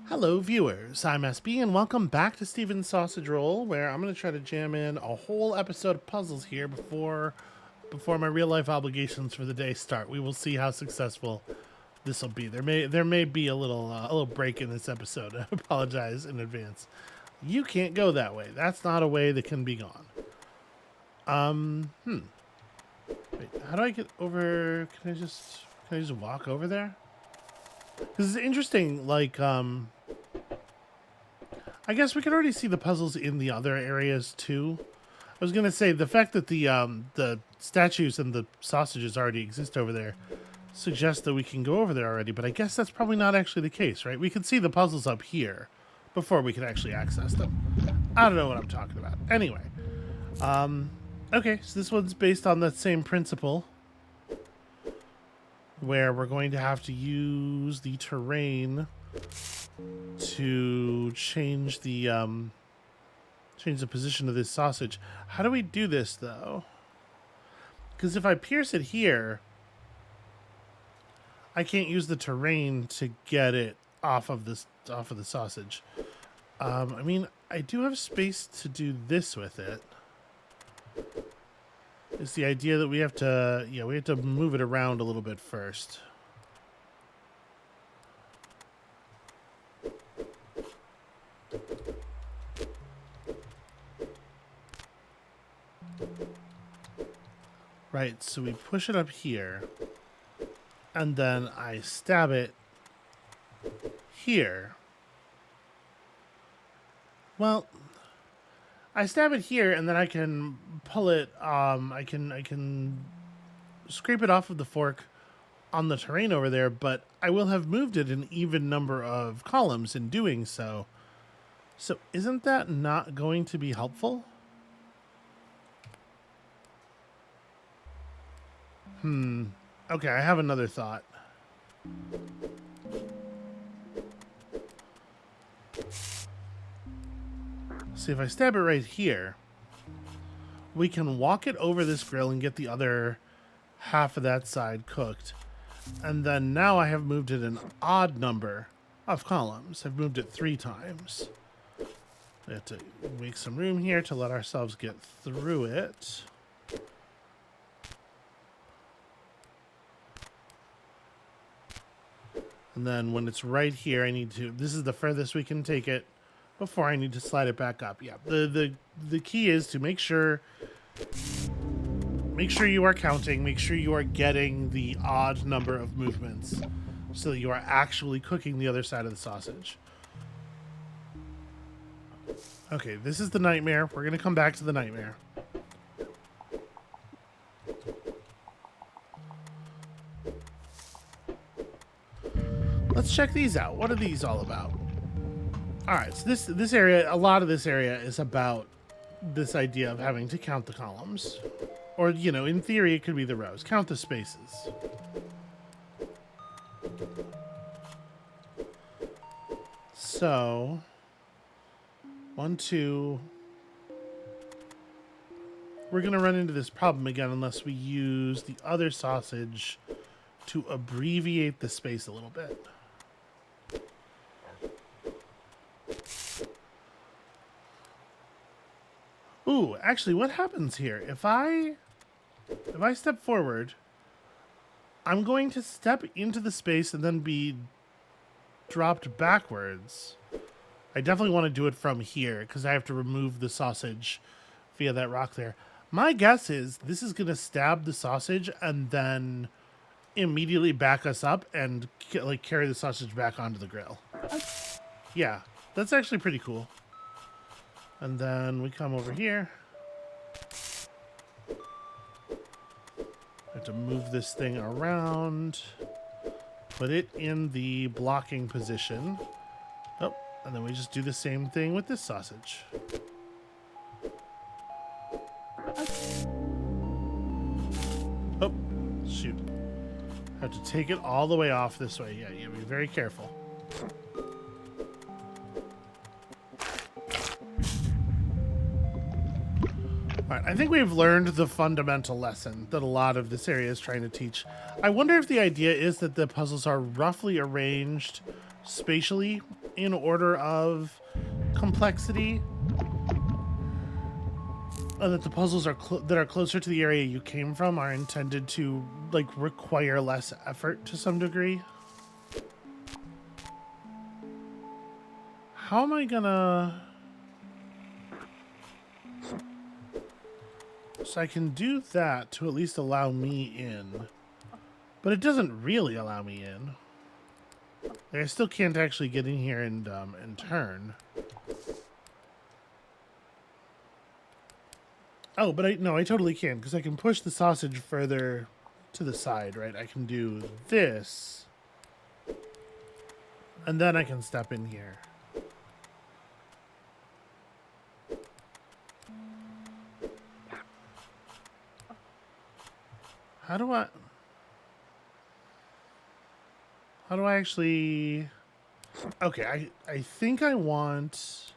Hello, viewers. I'm SB, and welcome back to Steven's Sausage Roll, where I'm going to try to jam in a whole episode of puzzles here before my real life obligations for the day start. We will see how successful this will be. There may be a little break in this episode. I apologize in advance. You can't go that way. That's not a way that can be gone. Wait, how do I get over? Can I just walk over there? Because it's interesting. I guess we can already see the puzzles in the other areas too. I was gonna say the fact that the statues and the sausages already exist over there suggests that we can go over there already, but I guess that's probably not actually the case, right? We can see the puzzles up here before we can actually access them. I don't know what I'm talking about. Anyway, okay, so this one's based on that same principle, where we're going to have to use the terrain to change the position of this sausage. How do we do this though? Because if I pierce it here, I can't use the terrain to get it off of the sausage. I mean, I do have space to do this with it. It's the idea that we have to move it around a little bit first. Right, so we push it up here, and then I stab it here. Well, I stab it here, and then I can pull it. I can scrape it off of the fork on the terrain over there, but I will have moved it an even number of columns in doing so. So isn't that not going to be helpful? Okay, I have another thought. See, if I stab it right here, we can walk it over this grill and get the other half of that side cooked. And then now I have moved it an odd number of columns. I've moved it 3 times. We have to make some room here to let ourselves get through it. And then when it's right here, this is the furthest we can take it before I need to slide it back up. Yeah, the key is to make sure you are counting, make sure you are getting the odd number of movements so that you are actually cooking the other side of the sausage. Okay, this is the nightmare. We're going to come back to the nightmare. Let's check these out. What are these all about? All right, so this area, a lot of this area is about this idea of having to count the columns. Or, you know, in theory, it could be the rows. Count the spaces. So, 1, 2. We're going to run into this problem again unless we use the other sausage to abbreviate the space a little bit. Ooh, actually, what happens here? If I step forward, I'm going to step into the space and then be dropped backwards. I definitely want to do it from here because I have to remove the sausage via that rock there. My guess is this is going to stab the sausage and then immediately back us up and carry the sausage back onto the grill. Yeah, that's actually pretty cool. And then we come over here. I have to move this thing around. Put it in the blocking position. Oh, and then we just do the same thing with this sausage. Oh, shoot. I have to take it all the way off this way. Yeah, you have to be very careful. All right, I think we've learned the fundamental lesson that a lot of this area is trying to teach. I wonder if the idea is that the puzzles are roughly arranged spatially in order of complexity, that the puzzles are that are closer to the area you came from are intended to like require less effort to some degree. How am I gonna... So I can do that to at least allow me in, but it doesn't really allow me in. Like, I still can't actually get in here and turn. Oh, but I totally can, because I can push the sausage further to the side, right? I can do this, and then I can step in here. How do I actually... Okay, I think I want...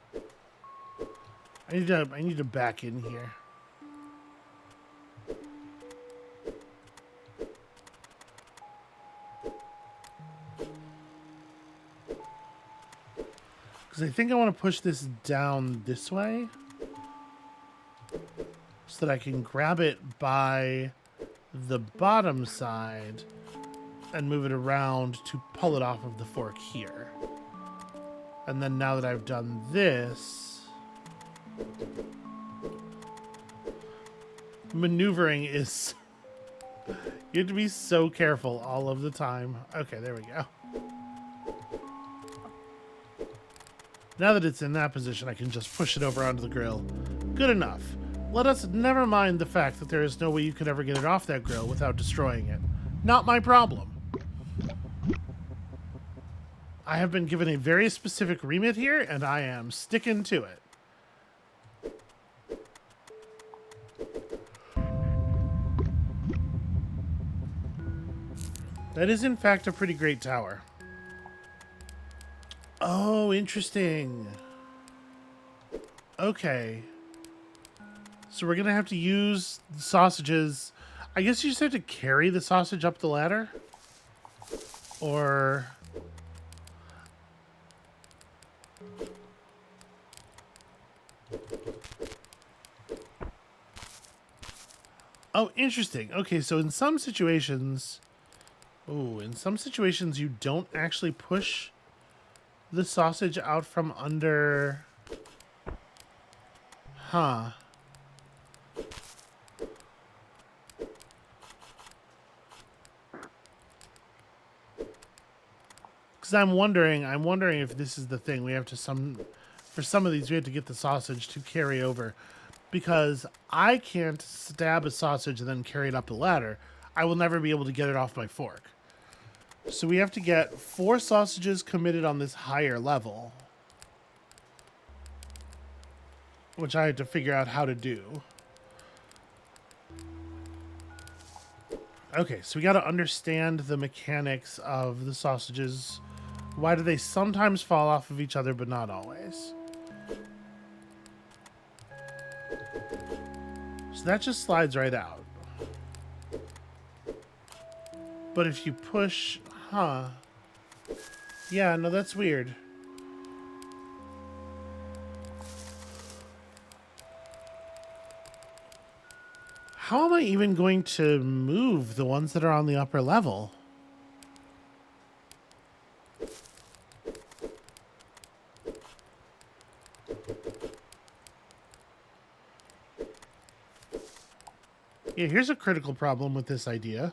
I need to back in here. Because I think I want to push this down this way so that I can grab it by the bottom side and move it around to pull it off of the fork here. And then now that I've done this, maneuvering is... You have to be so careful all of the time. Okay, there we go. Now that it's in that position, I can just push it over onto the grill. Good enough. Let us never mind the fact that there is no way you could ever get it off that grill without destroying it. Not my problem. I have been given a very specific remit here, and I am sticking to it. That is, in fact, a pretty great tower. Oh, interesting. Okay. So we're going to have to use the sausages. I guess you just have to carry the sausage up the ladder? Or... Oh, interesting. Okay, so in some situations... Oh, in some situations you don't actually push the sausage out from under... Huh. Because I'm wondering if this is the thing. We have to for some of these, we have to get the sausage to carry over. Because I can't stab a sausage and then carry it up the ladder. I will never be able to get it off my fork. So we have to get 4 sausages committed on this higher level. Which I had to figure out how to do. Okay, so we got to understand the mechanics of the sausages. Why do they sometimes fall off of each other, but not always? So that just slides right out. But if you push... Huh. Yeah, no, that's weird. How am I even going to move the ones that are on the upper level? Yeah, here's a critical problem with this idea.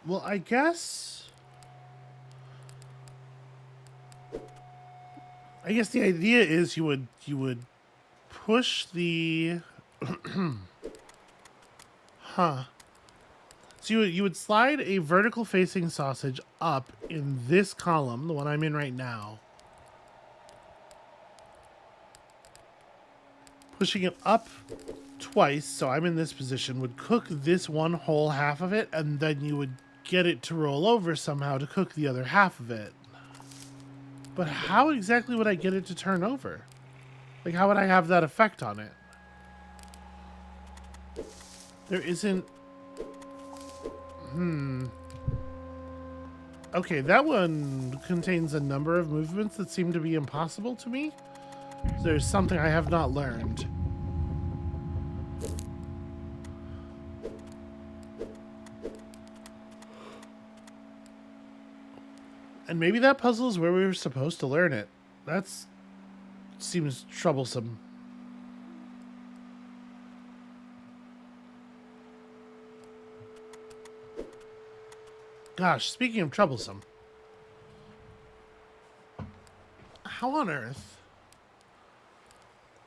Well, I guess the idea is you would push the huh. So you would slide a vertical facing sausage up in this column, the one I'm in right now. Pushing it up twice, so I'm in this position, would cook this one whole half of it, and then you would get it to roll over somehow to cook the other half of it. But how exactly would I get it to turn over? Like, how would I have that effect on it? There isn't... Okay, that one contains a number of movements that seem to be impossible to me. So there's something I have not learned. And maybe that puzzle is where we were supposed to learn it. That's... seems troublesome. Gosh, speaking of troublesome. How on earth?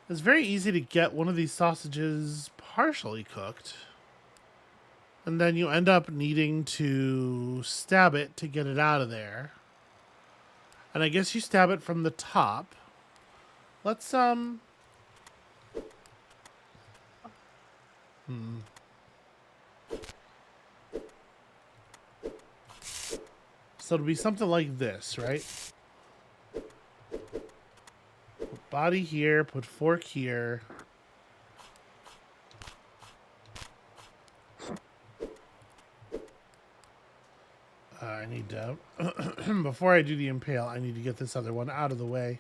It's very easy to get one of these sausages partially cooked. And then you end up needing to stab it to get it out of there. And I guess you stab it from the top. Let's, So it'll be something like this, right? Put body here, put fork here. I need to, before I do the impale, I need to get this other one out of the way.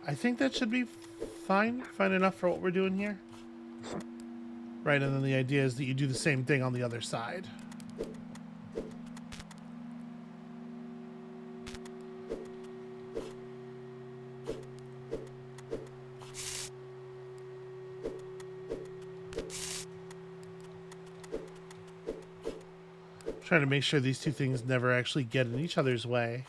I think that should be fine enough for what we're doing here. Right, and then the idea is that you do the same thing on the other side. Trying to make sure these two things never actually get in each other's way.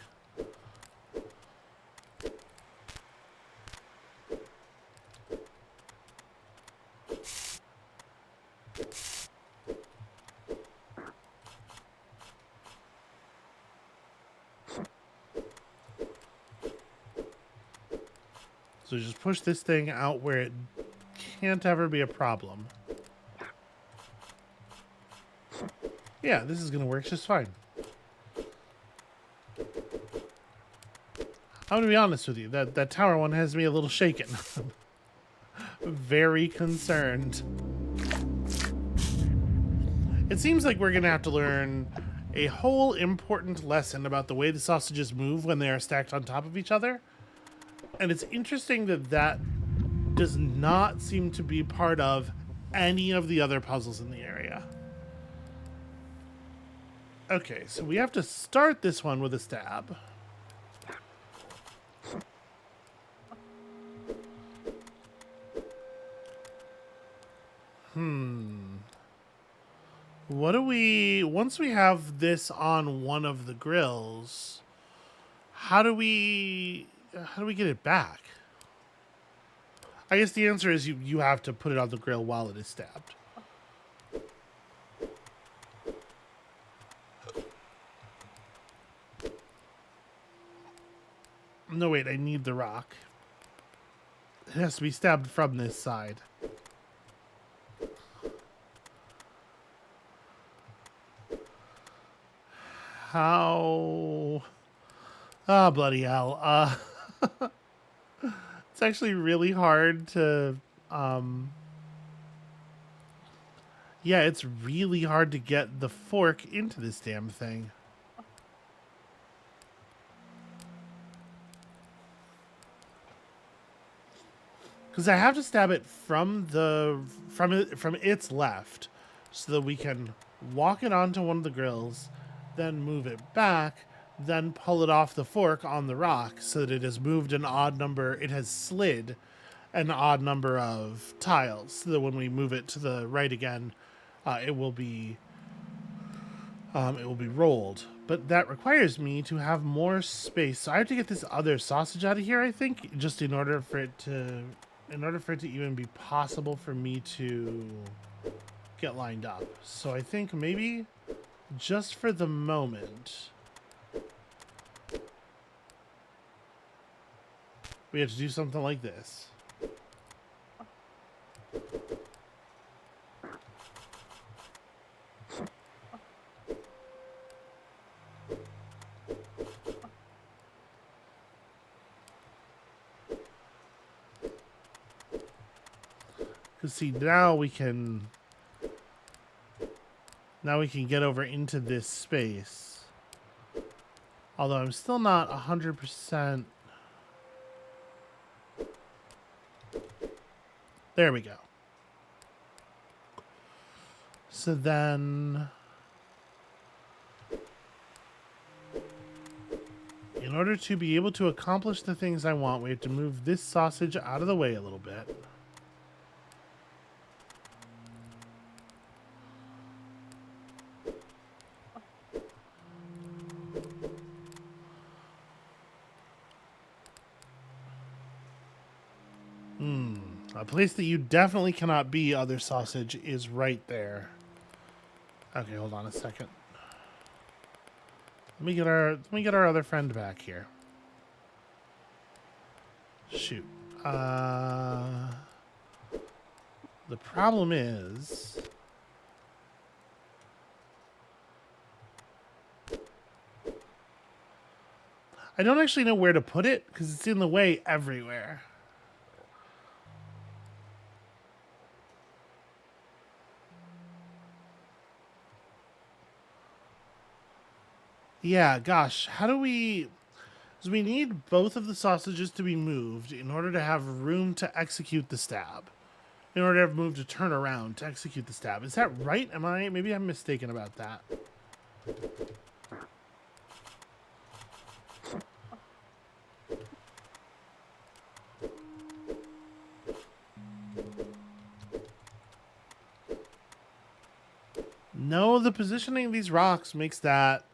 So just push this thing out where it can't ever be a problem. Yeah, this is going to work just fine. I'm going to be honest with you. That tower one has me a little shaken. Very concerned. It seems like we're going to have to learn a whole important lesson about the way the sausages move when they are stacked on top of each other. And it's interesting that that does not seem to be part of any of the other puzzles in the area. Okay, so we have to start this one with a stab. What do we... Once we have this on one of the grills, how do we get it back? I guess the answer is you have to put it on the grill while it is stabbed. No, wait, I need the rock. It has to be stabbed from this side. How... Oh, bloody hell. It's actually really hard to... Yeah, it's really hard to get the fork into this damn thing. Because I have to stab it from its left, so that we can walk it onto one of the grills, then move it back, then pull it off the fork on the rock, so that it has moved an odd number. It has slid an odd number of tiles, so that when we move it to the right again, it will be rolled. But that requires me to have more space, so I have to get this other sausage out of here, I think, just in order for it to even be possible for me to get lined up. So I think maybe just for the moment, we have to do something like this. see, now we can get over into this space. Although I'm still not 100%. There we go. So then, in order to be able to accomplish the things I want, we have to move this sausage out of the way a little bit. A place that you definitely cannot be, other sausage, is right there. Okay, hold on a second. Let me get our other friend back here. Shoot. The problem is, I don't actually know where to put it because it's in the way everywhere. Yeah, gosh, how do we... So we need both of the sausages to be moved in order to have room to execute the stab. In order to have room to turn around to execute the stab. Is that right? Maybe I'm mistaken about that. No, the positioning of these rocks makes that,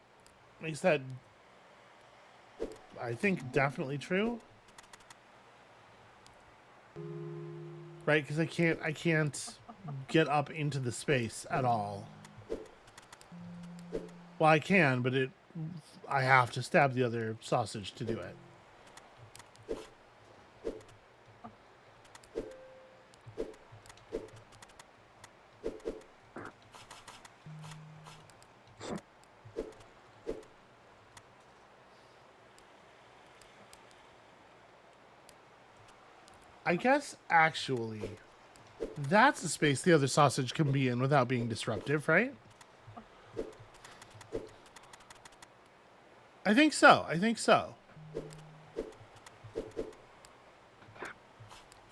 I think, definitely true. Right, because I can't get up into the space at all. Well, I can, but I have to stab the other sausage to do it. I guess, actually, that's a space the other sausage can be in without being disruptive, right? I think so.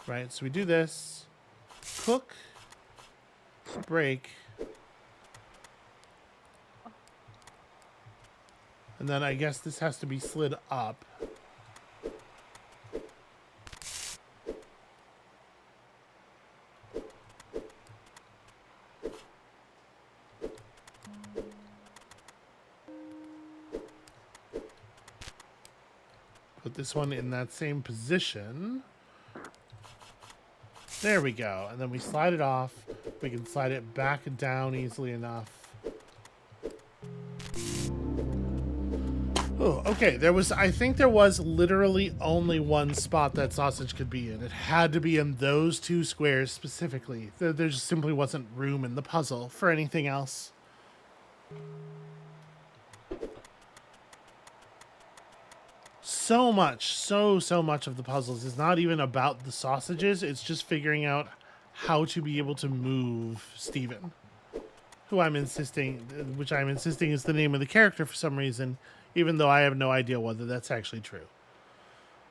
Right, so we do this. Cook. Break. And then I guess this has to be slid up. Put this one in that same position. There we go. And then we slide it off. We can slide it back down easily enough. Oh, okay. I think there was literally only one spot that sausage could be in. It had to be in those two squares specifically. There just simply wasn't room in the puzzle for anything else. So much of the puzzles is not even about the sausages. It's just figuring out how to be able to move Steven, which I'm insisting is the name of the character for some reason, even though I have no idea whether that's actually true.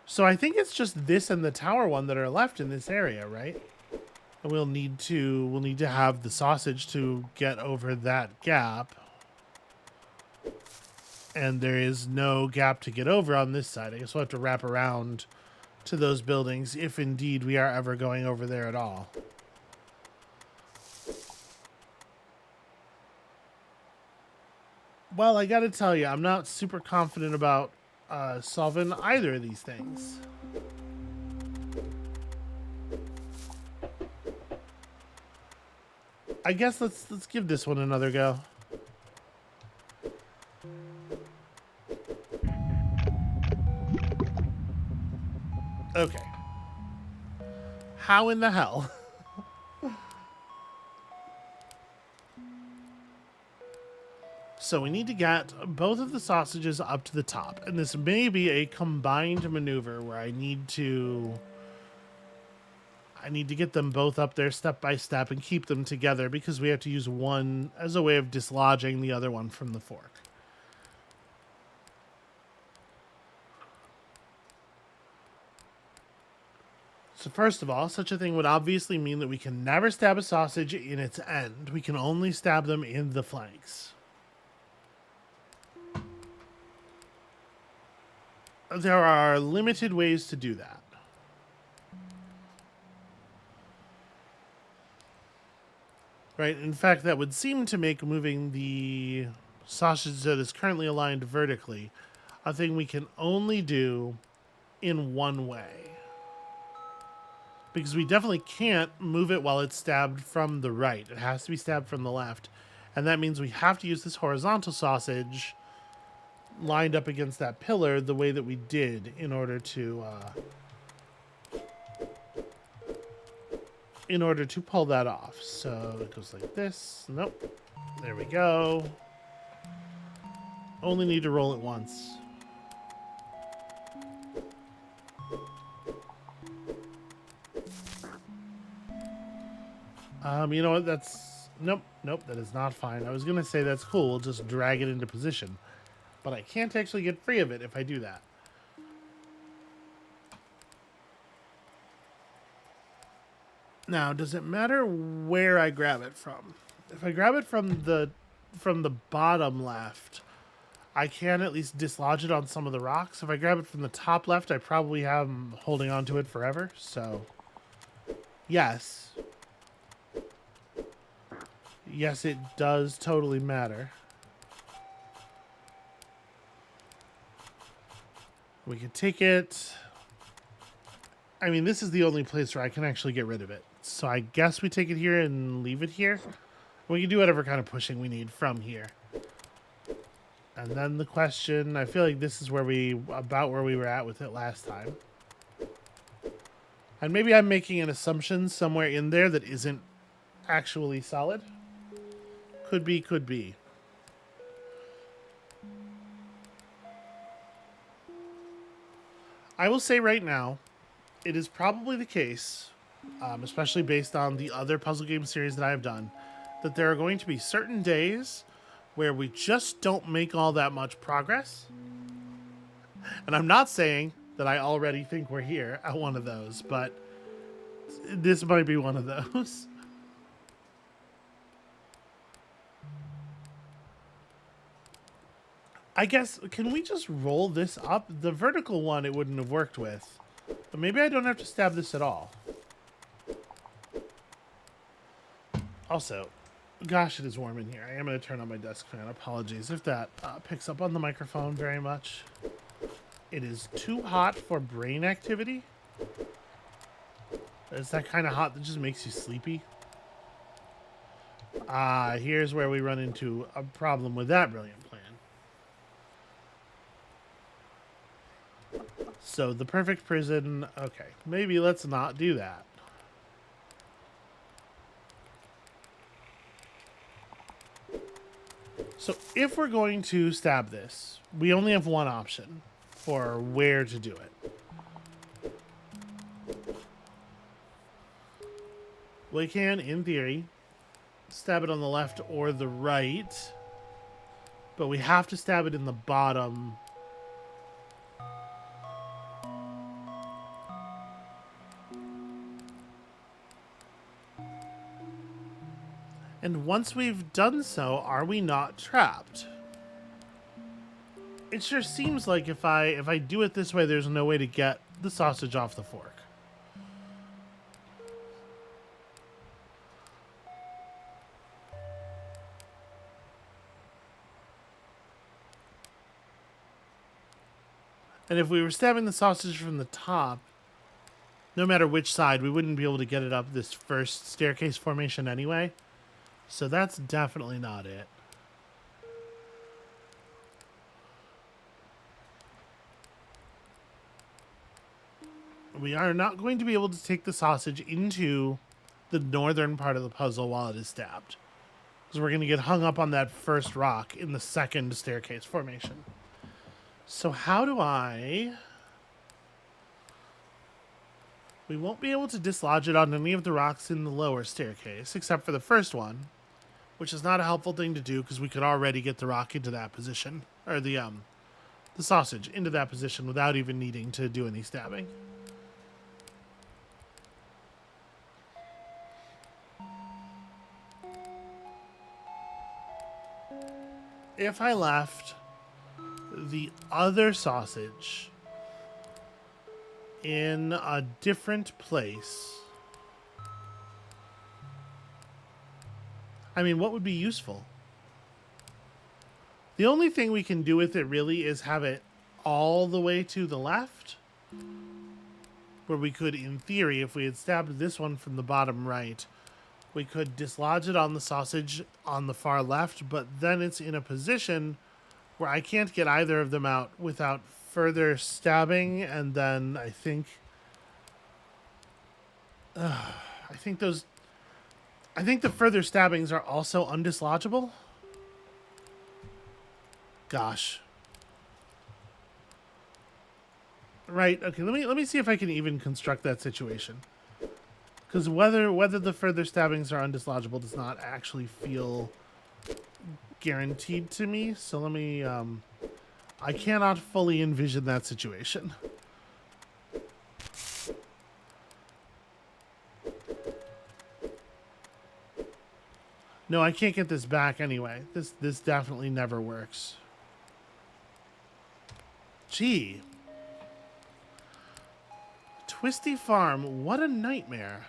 So I think it's just this and the tower one that are left in this area, right? And we'll need to have the sausage to get over that gap. And there is no gap to get over on this side. I guess we'll have to wrap around to those buildings if indeed we are ever going over there at all. Well, I gotta tell you, I'm not super confident about solving either of these things. I guess let's give this one another go. Okay. How in the hell? So we need to get both of the sausages up to the top. And this may be a combined maneuver where I need to I need to get them both up there step by step and keep them together because we have to use one as a way of dislodging the other one from the fork. So first of all, such a thing would obviously mean that we can never stab a sausage in its end. We can only stab them in the flanks. There are limited ways to do that. Right, in fact, that would seem to make moving the sausage that is currently aligned vertically a thing we can only do in one way. Because we definitely can't move it while it's stabbed from the right. It has to be stabbed from the left. And that means we have to use this horizontal sausage lined up against that pillar the way that we did in order to pull that off. So it goes like this. Nope. There we go. Only need to roll it once. You know what? That's... Nope, that is not fine. I was going to say that's cool. We'll just drag it into position. But I can't actually get free of it if I do that. Now, does it matter where I grab it from? If I grab it from the bottom left, I can at least dislodge it on some of the rocks. If I grab it from the top left, I probably am holding on to it forever. So, yes. Yes, it does totally matter. We can take it. I mean, this is the only place where I can actually get rid of it. So I guess we take it here and leave it here. We can do whatever kind of pushing we need from here. And then the question, I feel like this is about where we were at with it last time. And maybe I'm making an assumption somewhere in there that isn't actually solid. Could be, could be. I will say right now, it is probably the case, especially based on the other puzzle game series that I have done, that there are going to be certain days where we just don't make all that much progress. And I'm not saying that I already think we're here at one of those, but this might be one of those. I guess, can we just roll this up? The vertical one it wouldn't have worked with. But maybe I don't have to stab this at all. Also, gosh, it is warm in here. I am going to turn on my desk fan. Apologies if that picks up on the microphone very much. It is too hot for brain activity. It's that kind of hot that just makes you sleepy. Here's where we run into a problem with that brilliant plan. So the perfect prison, okay, maybe let's not do that. So if we're going to stab this, we only have one option for where to do it. We can, in theory, stab it on the left or the right, but we have to stab it in the bottom. And once we've done so, are we not trapped? It sure seems like if I do it this way, there's no way to get the sausage off the fork. And if we were stabbing the sausage from the top, no matter which side, we wouldn't be able to get it up this first staircase formation anyway. So that's definitely not it. We are not going to be able to take the sausage into the northern part of the puzzle while it is stabbed. Because we're going to get hung up on that first rock in the second staircase formation. So how do I... We won't be able to dislodge it on any of the rocks in the lower staircase, except for the first one, which is not a helpful thing to do because we could already get the rock into that position, or the sausage into that position without even needing to do any stabbing. If I left the other sausage in a different place, I mean, what would be useful? The only thing we can do with it really is have it all the way to the left, where we could, in theory, if we had stabbed this one from the bottom right, we could dislodge it on the sausage on the far left, but then it's in a position where I can't get either of them out without further stabbing, and then I think the further stabbings are also undislodgeable. Gosh. Right, okay, let me see if I can even construct that situation. Because whether the further stabbings are undislodgeable does not actually feel guaranteed to me. So let me, I cannot fully envision that situation. No, I can't get this back anyway. This definitely never works. Gee. Twisty Farm, what a nightmare.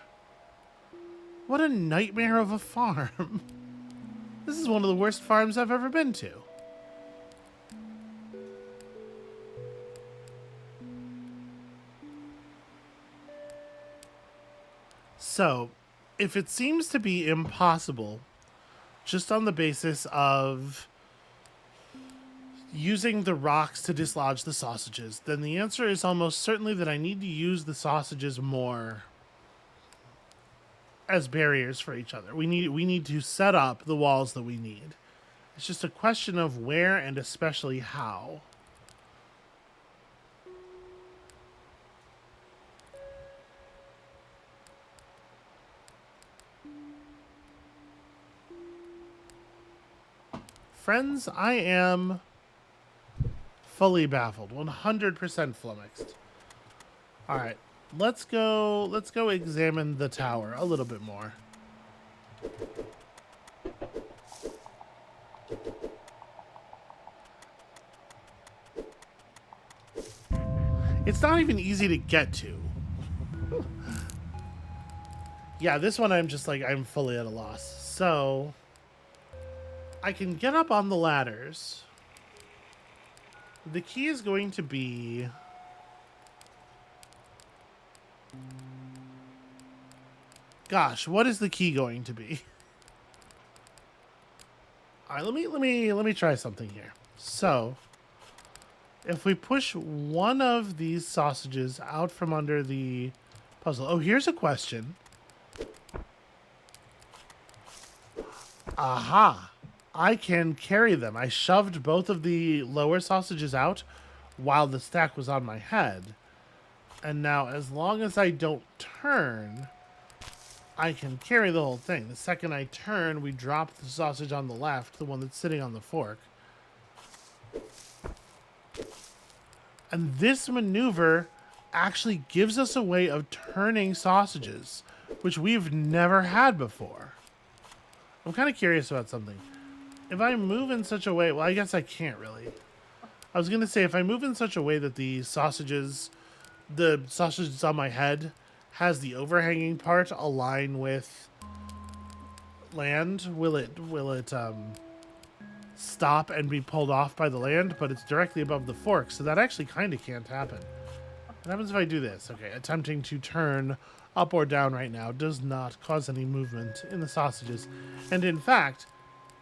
What a nightmare of a farm. This is one of the worst farms I've ever been to. So, if it seems to be impossible, just on the basis of using the rocks to dislodge the sausages, then the answer is almost certainly that I need to use the sausages more as barriers for each other. We need to set up the walls that we need. It's just a question of where and especially how. Friends, I am fully baffled, 100% flummoxed. All right, let's go examine the tower a little bit more. It's not even easy to get to. Yeah, this one I'm just like, I'm fully at a loss. So I can get up on the ladders. The key is going to be... Gosh, what is the key going to be? All right, let me try something here. So, if we push one of these sausages out from under the puzzle. Oh, here's a question. Aha! I can carry them. I shoved both of the lower sausages out while the stack was on my head. And now, as long as I don't turn, I can carry the whole thing. The second I turn, we drop the sausage on the left, the one that's sitting on the fork. And this maneuver actually gives us a way of turning sausages, which we've never had before. I'm kind of curious about something. If I move in such a way... Well, I guess I can't really. I was going to say, if I move in such a way that the sausages on my head has the overhanging part align with land, will it stop and be pulled off by the land? But it's directly above the fork, so that actually kind of can't happen. What happens if I do this? Okay, attempting to turn up or down right now does not cause any movement in the sausages. And in fact,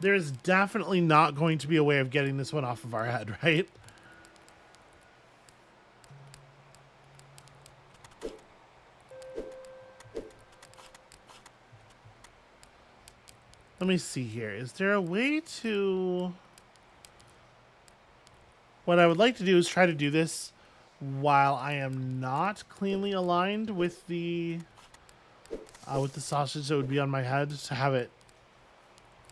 there is definitely not going to be a way of getting this one off of our head, right? Let me see here. Is there a way to... What I would like to do is try to do this while I am not cleanly aligned with the sausage that would be on my head, to have it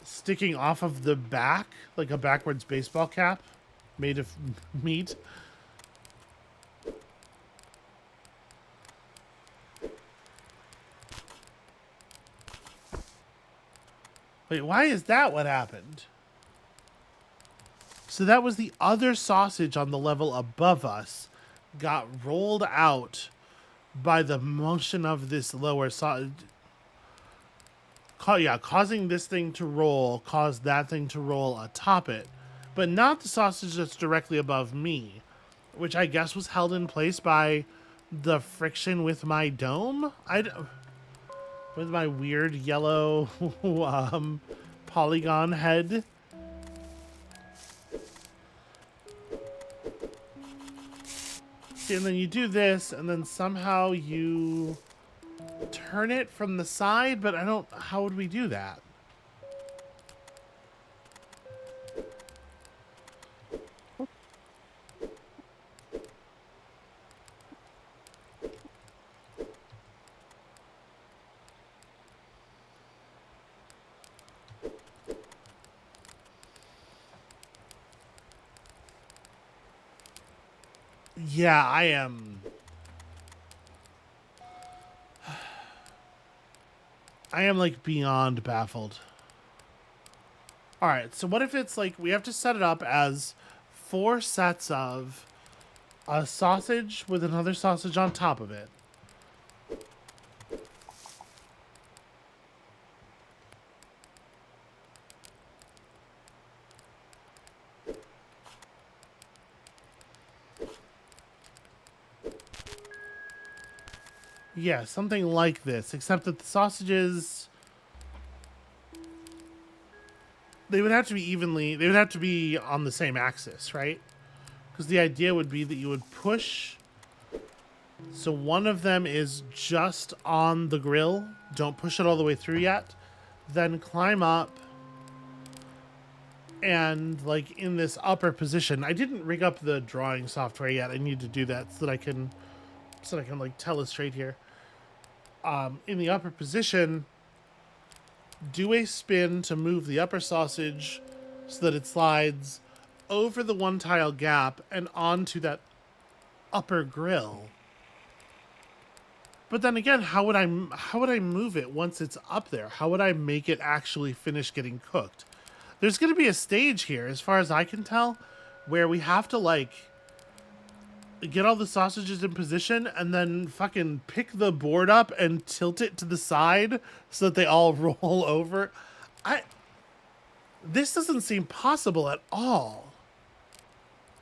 sticking off of the back like a backwards baseball cap made of meat. Wait, why is that what happened? So that was the other sausage on the level above us got rolled out by the motion of this lower sausage. Yeah, causing this thing to roll caused that thing to roll atop it, but not the sausage that's directly above me, which I guess was held in place by the friction with my dome. With my weird yellow polygon head. See, and then you do this, and then somehow you turn it from the side, but I don't... How would we do that? Yeah, I am... I am, like, beyond baffled. Alright, so what if it's, like, we have to set it up as 4 sets of a sausage with another sausage on top of it. Yeah, something like this, except that the sausages... They would have to be evenly... They would have to be on the same axis, right? Because the idea would be that you would push... So one of them is just on the grill. Don't push it all the way through yet. Then climb up. And, like, in this upper position... I didn't rig up the drawing software yet. I need to do that so that I can... like, telestrate here. In the upper position, do a spin to move the upper sausage so that it slides over the one tile gap and onto that upper grill. But then again, how would I move it once it's up there? How would I make it actually finish getting cooked? There's going to be a stage here, as far as I can tell, where we have to, like, get all the sausages in position and then fucking pick the board up and tilt it to the side so that they all roll over. This doesn't seem possible at all.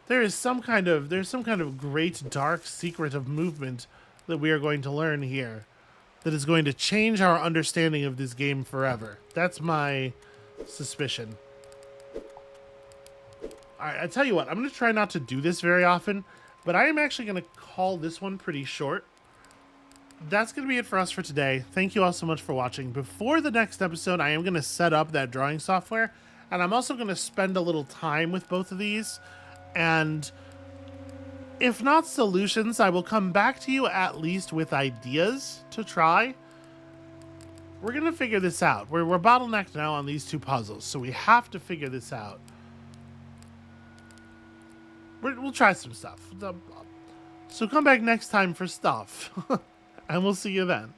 There's some kind of great dark secret of movement that we are going to learn here that is going to change our understanding of this game forever. That's my suspicion. All right, I tell you what, I'm going to try not to do this very often, but I am actually going to call this one pretty short. That's going to be it for us for today. Thank you all so much for watching. Before the next episode, I am going to set up that drawing software, and I'm also going to spend a little time with both of these. And if not solutions, I will come back to you at least with ideas to try. We're going to figure this out. We're bottlenecked now on these 2 puzzles, so we have to figure this out. We'll try some stuff. So come back next time for stuff. And we'll see you then.